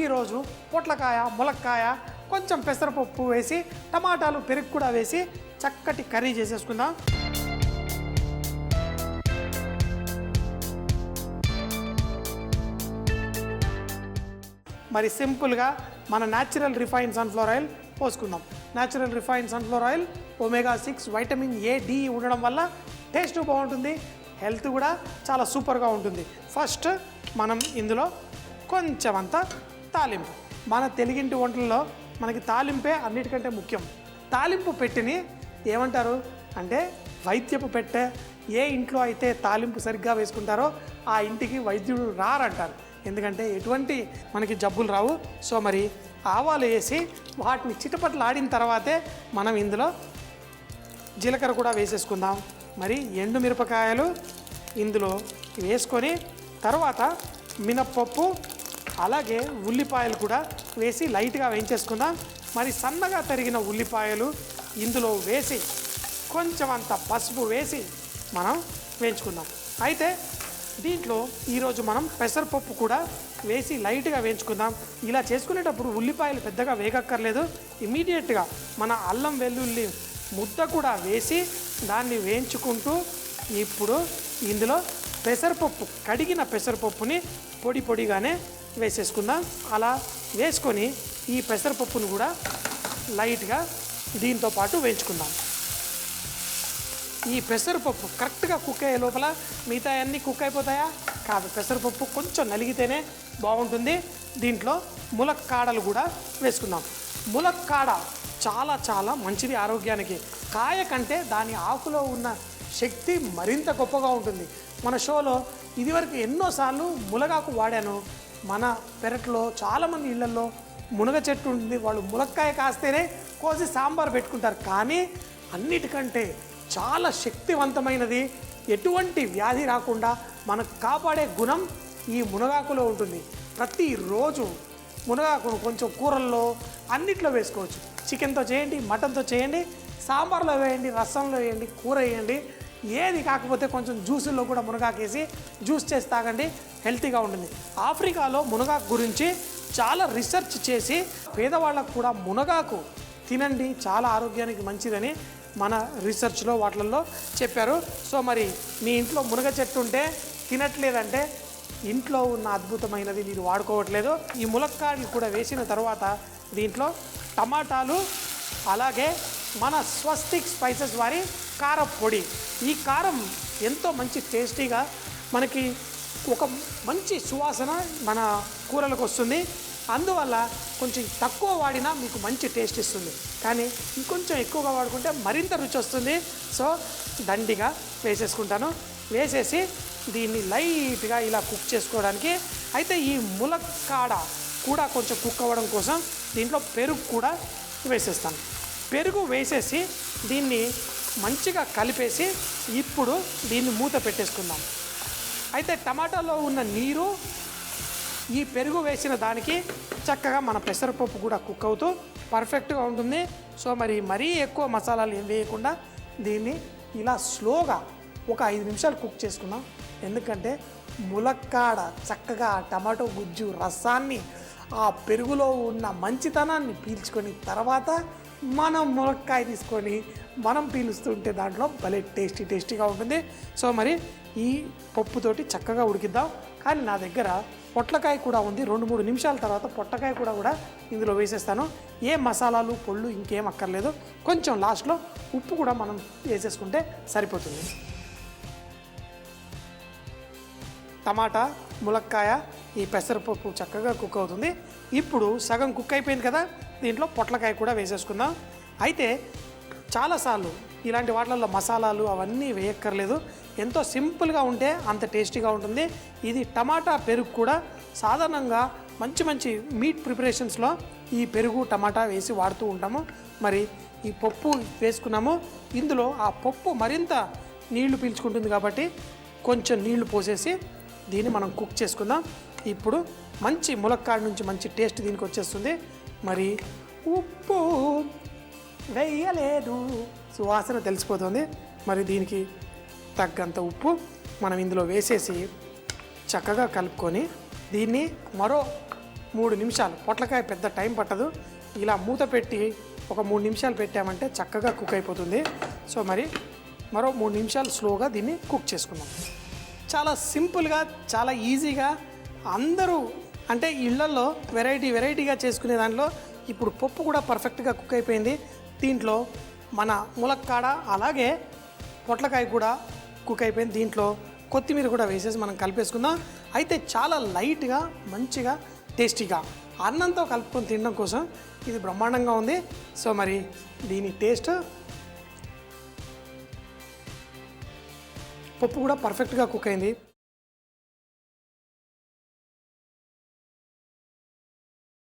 ఈరోజు పొట్లకాయ, ములక్కాయ, కొంచెం పెసరపప్పు వేసి టమాటాలు, పెరుగు కూడా వేసి చక్కటి కర్రీ చేసేసుకుందాం. మరి సింపుల్గా మన న్యాచురల్ రిఫైన్డ్ సన్ఫ్లవర్ ఆయిల్ పోసుకుందాం. Natural refined sunflower oil omega-6 vitamin A, D ఉండడం వల్ల టేస్ట్ బాగుంటుంది, హెల్త్ కూడా చాలా సూపర్గా ఉంటుంది. ఫస్ట్ మనం ఇందులో కొంచెం అంత తాలింపు. మన తెలుగింటి వంటల్లో మనకి తాలింపే అన్నిటికంటే ముఖ్యం. తాలింపు పెట్టిని ఏమంటారు అంటే వైద్యపు పెట్టె. ఏ ఇంట్లో అయితే తాలింపు సరిగ్గా వేసుకుంటారో ఆ ఇంటికి వైద్యుడు రారంటారు. ఎందుకంటే ఎటువంటి మనకి జబ్బులు రావు. సో మరి ఆవాలు వేసి వాటిని చిటపట్లు ఆడిన తర్వాతే మనం ఇందులో జీలకర్ర కూడా వేసేసుకుందాం. మరి ఎండు మిరపకాయలు ఇందులో వేసుకొని తర్వాత మినప్పప్పు అలాగే ఉల్లిపాయలు కూడా వేసి లైట్గా వేయించేసుకుందాం. మరి సన్నగా తరిగిన ఉల్లిపాయలు ఇందులో వేసి కొంచెం అంత పసుపు వేసి మనం వేయించుకుందాం. అయితే దీంట్లో ఈరోజు మనం పెసరపప్పు కూడా వేసి లైట్గా వేయించుకుందాం. ఇలా చేసుకునేటప్పుడు ఉల్లిపాయలు పెద్దగా వేగక్కర్లేదు. ఇమీడియట్గా మన అల్లం వెల్లుల్లి ముద్ద కూడా వేసి దాన్ని వేయించుకుంటూ ఇప్పుడు ఇందులో పెసరపప్పు, కడిగిన పెసరపప్పుని పొడి పొడిగానే వేసేసుకుందాం. అలా వేసుకొని ఈ పెసరపప్పును కూడా లైట్గా దీంతో పాటు వేయించుకుందాం. ఈ పెసరపప్పు కరెక్ట్గా కుక్ అయ్యే లోపల మిగతా అన్నీ కుక్ అయిపోతాయా? కాదు, పెసరపప్పు కొంచెం నలిగితేనే బాగుంటుంది. దీంట్లో ములక్కాడలు కూడా వేసుకుందాం. ములక్కాడ చాలా చాలా మంచిది ఆరోగ్యానికి. కాయ కంటే దాని ఆకులో ఉన్న శక్తి మరింత గొప్పగా ఉంటుంది. మన షోలో ఇదివరకు ఎన్నోసార్లు మునగాకు వాడాను. మన పెరట్లో చాలామంది ఇళ్లలో మునగ చెట్టు ఉంటుంది. వాళ్ళు ములక్కాయ కాస్తేనే కోసి సాంబార్ పెట్టుకుంటారు. కానీ అన్నిటికంటే చాలా శక్తివంతమైనది, ఎటువంటి వ్యాధి రాకుండా మనకు కాపాడే గుణం ఈ మునగాకులో ఉంటుంది. ప్రతిరోజు మునగాకును కొంచెం కూరల్లో అన్నిట్లో వేసుకోవచ్చు. చికెన్తో చేయండి, మటన్తో చేయండి, సాంబార్లో వేయండి, రసంలో వేయండి, కూర వేయండి. ఏది కాకపోతే కొంచెం జ్యూసుల్లో కూడా మునగాకు వేసి జ్యూస్ చేసి తాగండి, హెల్తీగా ఉంటుంది. ఆఫ్రికాలో మునగాకు గురించి చాలా రీసెర్చ్ చేసి పేదవాళ్ళకు కూడా మునగాకు తినండి, చాలా ఆరోగ్యానికి మంచిదని మన రీసెర్చ్లో వాటిల్లో చెప్పారు. సో మరి మీ ఇంట్లో మునగ చెట్టు ఉంటే తినట్లేదంటే ఇంట్లో ఉన్న అద్భుతమైనది మీరు వాడుకోవట్లేదు. ఈ ములక్కాడలు కూడా వేసిన తర్వాత దీంట్లో టమాటాలు అలాగే మన స్వస్తిక్ స్పైసెస్ వారి కారం పొడి. ఈ కారం ఎంతో మంచి టేస్టీగా మనకి ఒక మంచి సువాసన మన కూరలకు వస్తుంది. అందువల్ల కొంచెం తక్కువ వాడినా మీకు మంచి టేస్ట్ ఇస్తుంది. కానీ ఇంకొంచెం ఎక్కువగా వాడుకుంటే మరింత రుచి వస్తుంది. సో దండిగా వేసేసుకుంటాను. వేసేసి దీన్ని లైట్గా ఇలా కుక్ చేసుకోవడానికి. అయితే ఈ ములక్కాడ కూడా కొంచెం కుక్ అవ్వడం కోసం దీంట్లో పెరుగు కూడా వేసేస్తాను. పెరుగు వేసేసి దీన్ని మంచిగా కలిపేసి ఇప్పుడు దీన్ని మూత పెట్టేసుకుందాం. అయితే టమాటాలో ఉన్న నీరు ఈ పెరుగు వేసిన దానికి చక్కగా మన పెసరపప్పు కూడా కుక్ అవుతూ పర్ఫెక్ట్గా ఉంటుంది. సో మరి మరీ ఎక్కువ మసాలాలు ఏం వేయకుండా దీన్ని ఇలా స్లోగా ఒక 5 నిమిషాలు కుక్ చేసుకున్నాం. ఎందుకంటే ములక్కాడ చక్కగా టమాటో గుజ్జు రసాన్ని ఆ పెరుగులో ఉన్న మంచితనాన్ని పీల్చుకొని తర్వాత మనం ములక్కాయ తీసుకొని మనం పీలుస్తుంటే దాంట్లో భలే టేస్టీగా ఉంటుంది. సో మరి ఈ పప్పుతోటి చక్కగా ఉడికిద్దాం. కానీ నా దగ్గర పొట్లకాయ కూడా ఉంది. 2-3 నిమిషాల తర్వాత పొట్లకాయ కూడా ఇందులో వేసేస్తాను. ఏ మసాలాలు పొళ్ళు ఇంకేం అక్కర్లేదు. కొంచెం లాస్ట్లో ఉప్పు కూడా మనం వేసేసుకుంటే సరిపోతుంది. టమాటా, ములక్కాయ, ఈ పెసరపప్పు చక్కగా కుక్ అవుతుంది. ఇప్పుడు సగం కుక్ అయిపోయింది కదా, దీంట్లో పొట్లకాయ కూడా వేసేసుకుందాం. అయితే చాలాసార్లు ఇలాంటి వాటిల్లో మసాలాలు అవన్నీ వేయక్కర్లేదు. ఎంతో సింపుల్గా ఉంటే అంత టేస్టీగా ఉంటుంది. ఇది టమాటా పెరుగు కూడా సాధారణంగా మంచి మీట్ ప్రిపరేషన్స్లో ఈ పెరుగు టమాటా వేసి వాడుతూ ఉంటాము. మరి ఈ పప్పు వేసుకున్నాము. ఇందులో ఆ పప్పు మరింత నీళ్లు పీల్చుకుంటుంది కాబట్టి కొంచెం నీళ్లు పోసేసి దీన్ని మనం కుక్ చేసుకుందాం. ఇప్పుడు మంచి ములక్కాడ నుంచి మంచి టేస్ట్ దీనికి వచ్చేస్తుంది. మరి ఉప్పు వేయలేదు, సువాసన తెలిసిపోతుంది. మరి దీనికి తగ్గంత ఉప్పు మనం ఇందులో వేసేసి చక్కగా కలుపుకొని దీన్ని మరో 3 నిమిషాలు, పొట్లకాయ పెద్ద టైం పట్టదు, ఇలా మూత పెట్టి ఒక 3 నిమిషాలు పెట్టామంటే చక్కగా కుక్ అయిపోతుంది. సో మరి మరో 3 నిమిషాలు స్లోగా దీన్ని కుక్ చేసుకుందాం. చాలా సింపుల్గా, చాలా ఈజీగా అందరూ అంటే ఇళ్లల్లో వెరైటీగా చేసుకునే దాంట్లో ఇప్పుడు పప్పు కూడా పర్ఫెక్ట్గా కుక్ అయిపోయింది. దీంట్లో మన ములక్కాడ అలాగే పొట్లకాయ కూడా కుక్ అయిపోయింది. దీంట్లో కొత్తిమీర కూడా వేసేసి మనం కలిపేసుకుందాం. అయితే చాలా లైట్గా, మంచిగా, టేస్టీగా అన్నంతో కలుపుకొని తినడం కోసం ఇది బ్రహ్మాండంగా ఉంది. సో మరి దీని టేస్ట్, పప్పు కూడా పర్ఫెక్ట్గా కుక్ అయింది.